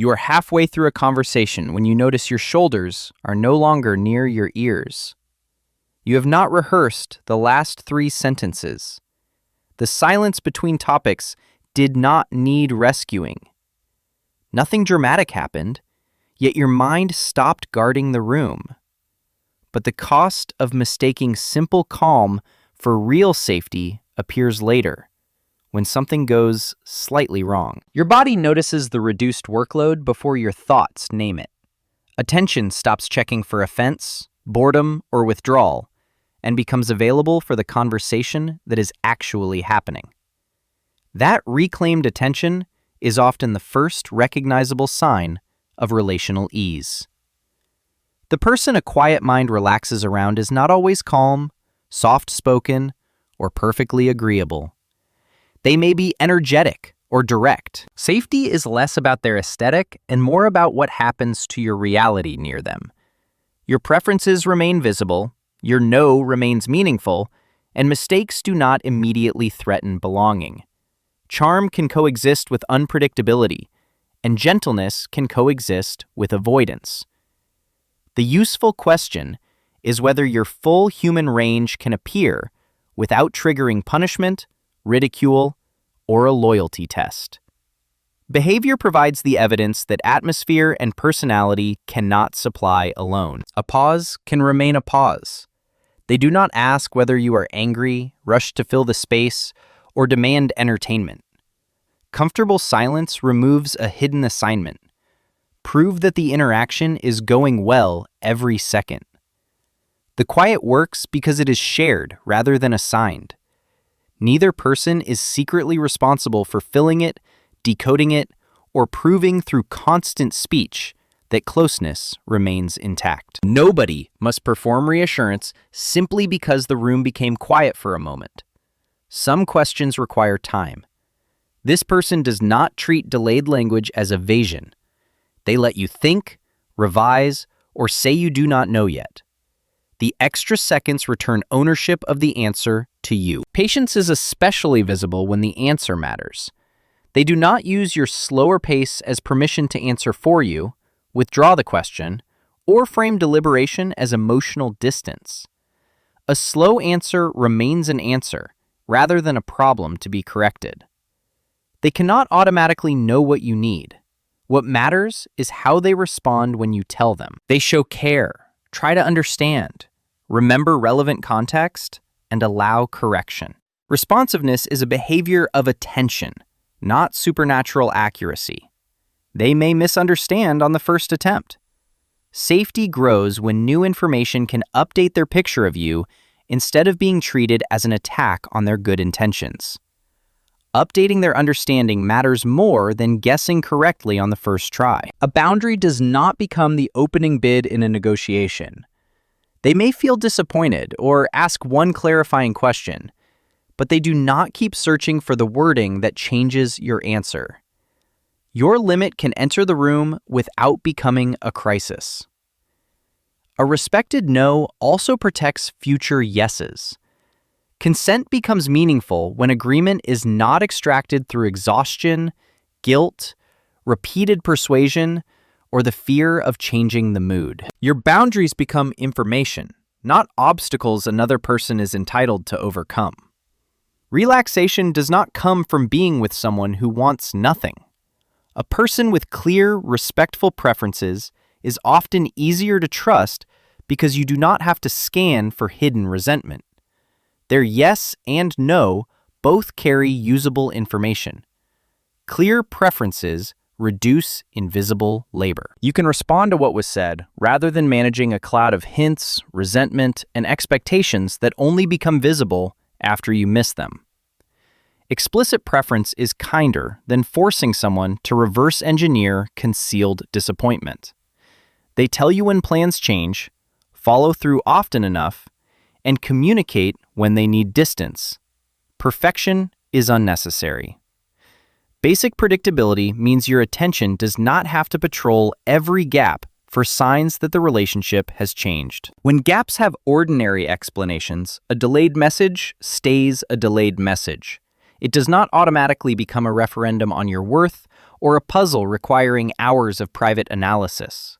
You are halfway through a conversation when you notice your shoulders are no longer near your ears. You have not rehearsed the last 3 sentences. The silence between topics did not need rescuing. Nothing dramatic happened, yet your mind stopped guarding the room. But the cost of mistaking simple calm for real safety appears later, when something goes slightly wrong. Your body notices the reduced workload before your thoughts name it. Attention stops checking for offense, boredom, or withdrawal, and becomes available for the conversation that is actually happening. That reclaimed attention is often the first recognizable sign of relational ease. The person a quiet mind relaxes around is not always calm, soft-spoken, or perfectly agreeable. They may be energetic or direct. Safety is less about their aesthetic and more about what happens to your reality near them. Your preferences remain visible, your no remains meaningful, and mistakes do not immediately threaten belonging. Charm can coexist with unpredictability, and gentleness can coexist with avoidance. The useful question is whether your full human range can appear without triggering punishment, ridicule, or a loyalty test. Behavior provides the evidence that atmosphere and personality cannot supply alone. A pause can remain a pause. They do not ask whether you are angry, rush to fill the space, or demand entertainment. Comfortable silence removes a hidden assignment. Prove that the interaction is going well every second. The quiet works because it is shared rather than assigned. Neither person is secretly responsible for filling it, decoding it, or proving through constant speech that closeness remains intact. Nobody must perform reassurance simply because the room became quiet for a moment. Some questions require time. This person does not treat delayed language as evasion. They let you think, revise, or say you do not know yet. The extra seconds return ownership of the answer to you. Patience is especially visible when the answer matters. They do not use your slower pace as permission to answer for you, withdraw the question, or frame deliberation as emotional distance. A slow answer remains an answer, rather than a problem to be corrected. They cannot automatically know what you need. What matters is how they respond when you tell them. They show care, try to understand, remember relevant context, and allow correction. Responsiveness is a behavior of attention, not supernatural accuracy. They may misunderstand on the first attempt. Safety grows when new information can update their picture of you instead of being treated as an attack on their good intentions. Updating their understanding matters more than guessing correctly on the first try. A boundary does not become the opening bid in a negotiation. They may feel disappointed or ask one clarifying question, but they do not keep searching for the wording that changes your answer. Your limit can enter the room without becoming a crisis. A respected no also protects future yeses. Consent becomes meaningful when agreement is not extracted through exhaustion, guilt, repeated persuasion, or the fear of changing the mood. Your boundaries become information, not obstacles another person is entitled to overcome. Relaxation does not come from being with someone who wants nothing. A person with clear, respectful preferences is often easier to trust because you do not have to scan for hidden resentment. Their yes and no both carry usable information. Clear preferences reduce invisible labor. You can respond to what was said rather than managing a cloud of hints, resentment, and expectations that only become visible after you miss them. Explicit preference is kinder than forcing someone to reverse engineer concealed disappointment. They tell you when plans change, follow through often enough, and communicate when they need distance. Perfection is unnecessary. Basic predictability means your attention does not have to patrol every gap for signs that the relationship has changed. When gaps have ordinary explanations, a delayed message stays a delayed message. It does not automatically become a referendum on your worth or a puzzle requiring hours of private analysis.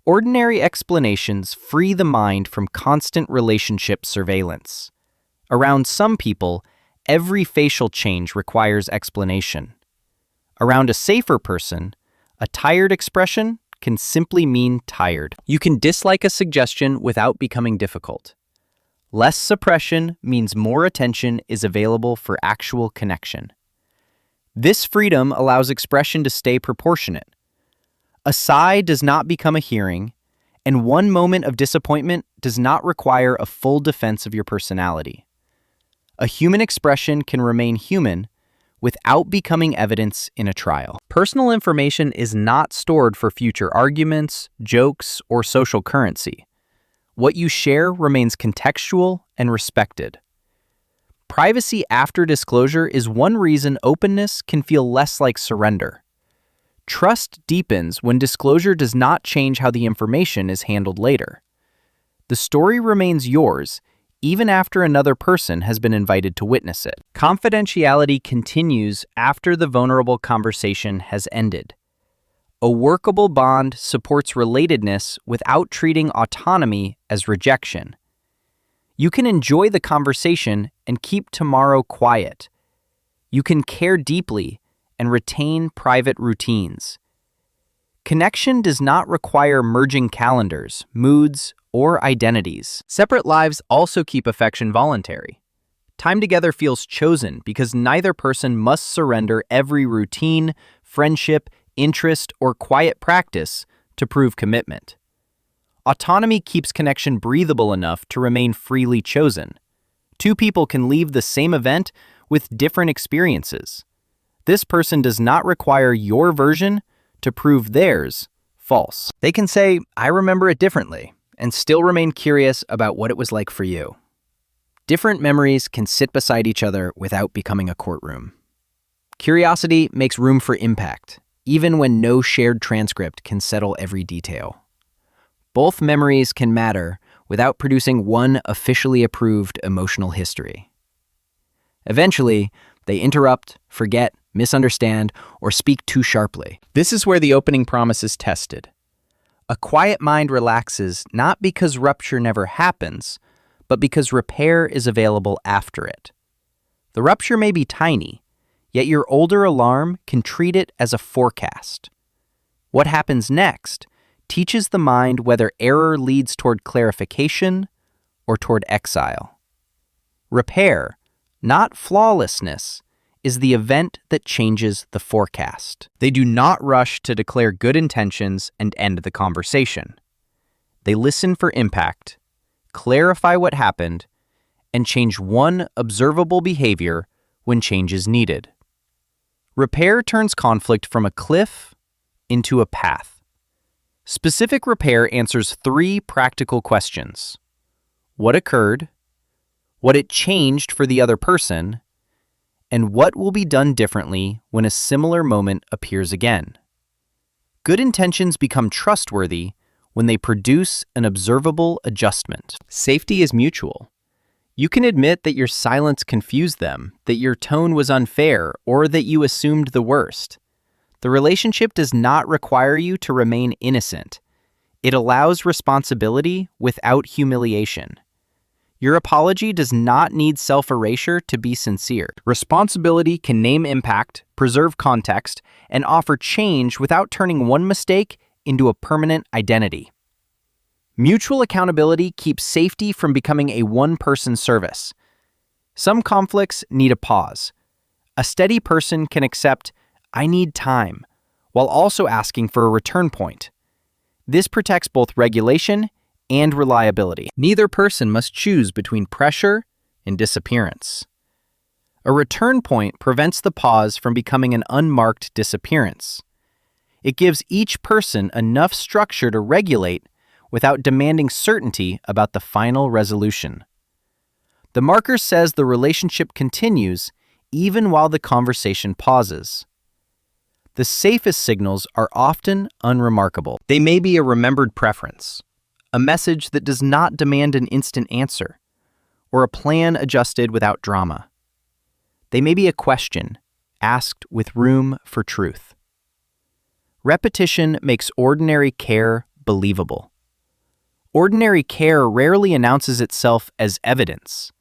Ordinary explanations free the mind from constant relationship surveillance. Around some people, every facial change requires explanation. Around a safer person, a tired expression can simply mean tired. You can dislike a suggestion without becoming difficult. Less suppression means more attention is available for actual connection. This freedom allows expression to stay proportionate. A sigh does not become a hearing, and one moment of disappointment does not require a full defense of your personality. A human expression can remain human without becoming evidence in a trial. Personal information is not stored for future arguments, jokes, or social currency. What you share remains contextual and respected. Privacy after disclosure is one reason openness can feel less like surrender. Trust deepens when disclosure does not change how the information is handled later. The story remains yours, even after another person has been invited to witness it. Confidentiality continues after the vulnerable conversation has ended. A workable bond supports relatedness without treating autonomy as rejection. You can enjoy the conversation and keep tomorrow quiet. You can care deeply and retain private routines. Connection does not require merging calendars, moods, or identities. Separate lives also keep affection voluntary. Time together feels chosen because neither person must surrender every routine, friendship, interest, or quiet practice to prove commitment. Autonomy keeps connection breathable enough to remain freely chosen. Two people can leave the same event with different experiences. This person does not require your version to prove theirs false. They can say, "I remember it differently," and still remain curious about what it was like for you. Different memories can sit beside each other without becoming a courtroom. Curiosity makes room for impact, even when no shared transcript can settle every detail. Both memories can matter without producing one officially approved emotional history. Eventually, they interrupt, forget, misunderstand, or speak too sharply. This is where the opening promise is tested. A quiet mind relaxes not because rupture never happens, but because repair is available after it. The rupture may be tiny, yet your older alarm can treat it as a forecast. What happens next teaches the mind whether error leads toward clarification or toward exile. Repair, not flawlessness, is the event that changes the forecast. They do not rush to declare good intentions and end the conversation. They listen for impact, clarify what happened, and change one observable behavior when change is needed. Repair turns conflict from a cliff into a path. Specific repair answers three practical questions: what occurred, what it changed for the other person, and what will be done differently when a similar moment appears again. Good intentions become trustworthy when they produce an observable adjustment. Safety is mutual. You can admit that your silence confused them, that your tone was unfair, or that you assumed the worst. The relationship does not require you to remain innocent. It allows responsibility without humiliation. Your apology does not need self-erasure to be sincere. Responsibility can name impact, preserve context, and offer change without turning one mistake into a permanent identity. Mutual accountability keeps safety from becoming a one-person service. Some conflicts need a pause. A steady person can accept, "I need time," while also asking for a return point. This protects both regulation and reliability. Neither person must choose between pressure and disappearance. A return point prevents the pause from becoming an unmarked disappearance. It gives each person enough structure to regulate without demanding certainty about the final resolution. The marker says the relationship continues even while the conversation pauses. The safest signals are often unremarkable. They may be a remembered preference, a message that does not demand an instant answer, or a plan adjusted without drama. They may be a question, asked with room for truth. Repetition makes ordinary care believable. Ordinary care rarely announces itself as evidence.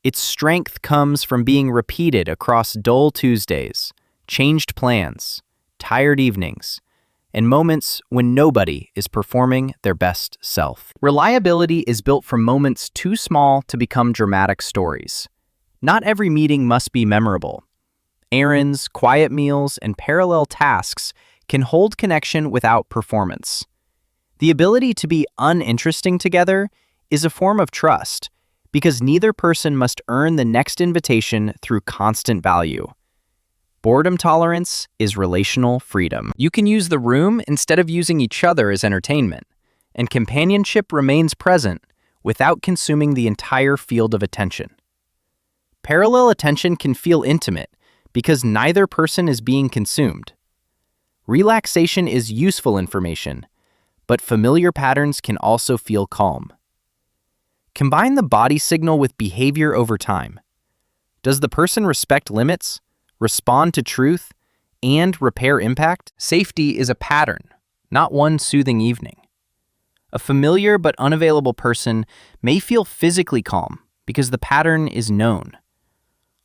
Its strength comes from being repeated across dull Tuesdays, changed plans, tired evenings, and moments when nobody is performing their best self. Reliability is built from moments too small to become dramatic stories. Not every meeting must be memorable. Errands, quiet meals, and parallel tasks can hold connection without performance. The ability to be uninteresting together is a form of trust, because neither person must earn the next invitation through constant value. Boredom tolerance is relational freedom. You can use the room instead of using each other as entertainment, and companionship remains present without consuming the entire field of attention. Parallel attention can feel intimate because neither person is being consumed. Relaxation is useful information, but familiar patterns can also feel calm. Combine the body signal with behavior over time. Does the person respect limits, respond to truth, and repair impact? Safety is a pattern, not one soothing evening. A familiar but unavailable person may feel physically calm because the pattern is known.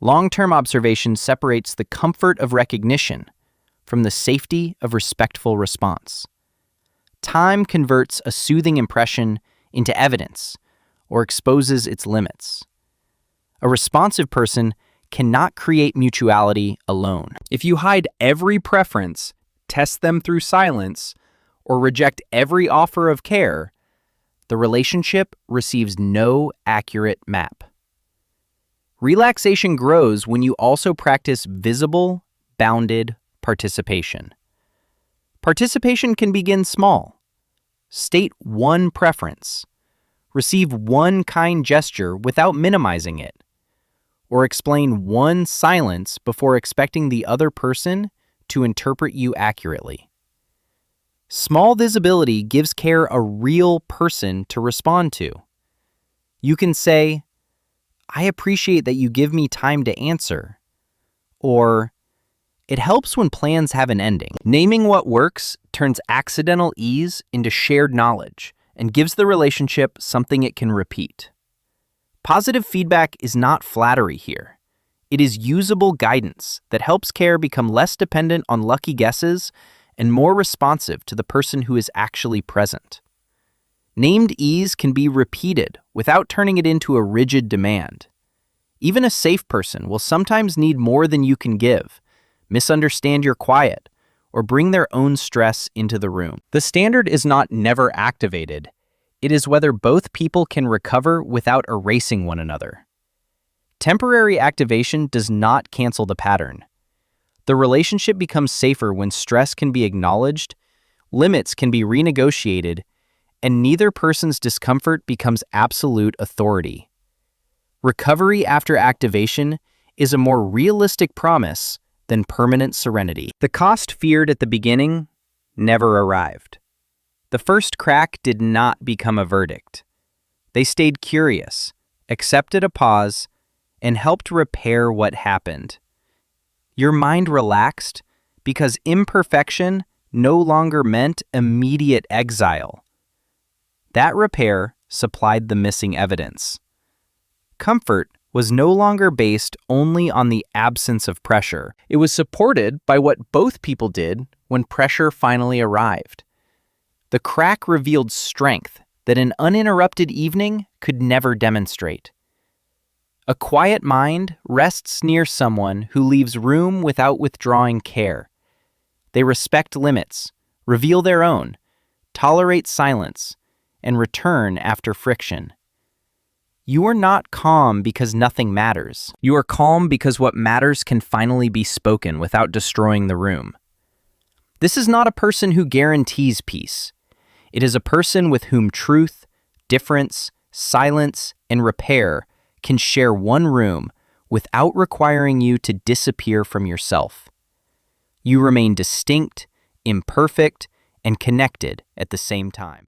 Long-term observation separates the comfort of recognition from the safety of respectful response. Time converts a soothing impression into evidence or exposes its limits. A responsive person cannot create mutuality alone. If you hide every preference, test them through silence, or reject every offer of care, the relationship receives no accurate map. Relaxation grows when you also practice visible, bounded participation. Participation can begin small. State one preference. Receive one kind gesture without minimizing it. Or explain one silence before expecting the other person to interpret you accurately. Small visibility gives care a real person to respond to. You can say, "I appreciate that you give me time to answer," or "It helps when plans have an ending." Naming what works turns accidental ease into shared knowledge and gives the relationship something it can repeat. Positive feedback is not flattery here. It is usable guidance that helps care become less dependent on lucky guesses and more responsive to the person who is actually present. Named ease can be repeated without turning it into a rigid demand. Even a safe person will sometimes need more than you can give, misunderstand your quiet, or bring their own stress into the room. The standard is not never activated. It is whether both people can recover without erasing one another. Temporary activation does not cancel the pattern. The relationship becomes safer when stress can be acknowledged, limits can be renegotiated, and neither person's discomfort becomes absolute authority. Recovery after activation is a more realistic promise than permanent serenity. The cost feared at the beginning never arrived. The first crack did not become a verdict. They stayed curious, accepted a pause, and helped repair what happened. Your mind relaxed because imperfection no longer meant immediate exile. That repair supplied the missing evidence. Comfort was no longer based only on the absence of pressure. It was supported by what both people did when pressure finally arrived. The crack revealed strength that an uninterrupted evening could never demonstrate. A quiet mind rests near someone who leaves room without withdrawing care. They respect limits, reveal their own, tolerate silence, and return after friction. You are not calm because nothing matters. You are calm because what matters can finally be spoken without destroying the room. This is not a person who guarantees peace. It is a person with whom truth, difference, silence, and repair can share one room without requiring you to disappear from yourself. You remain distinct, imperfect, and connected at the same time.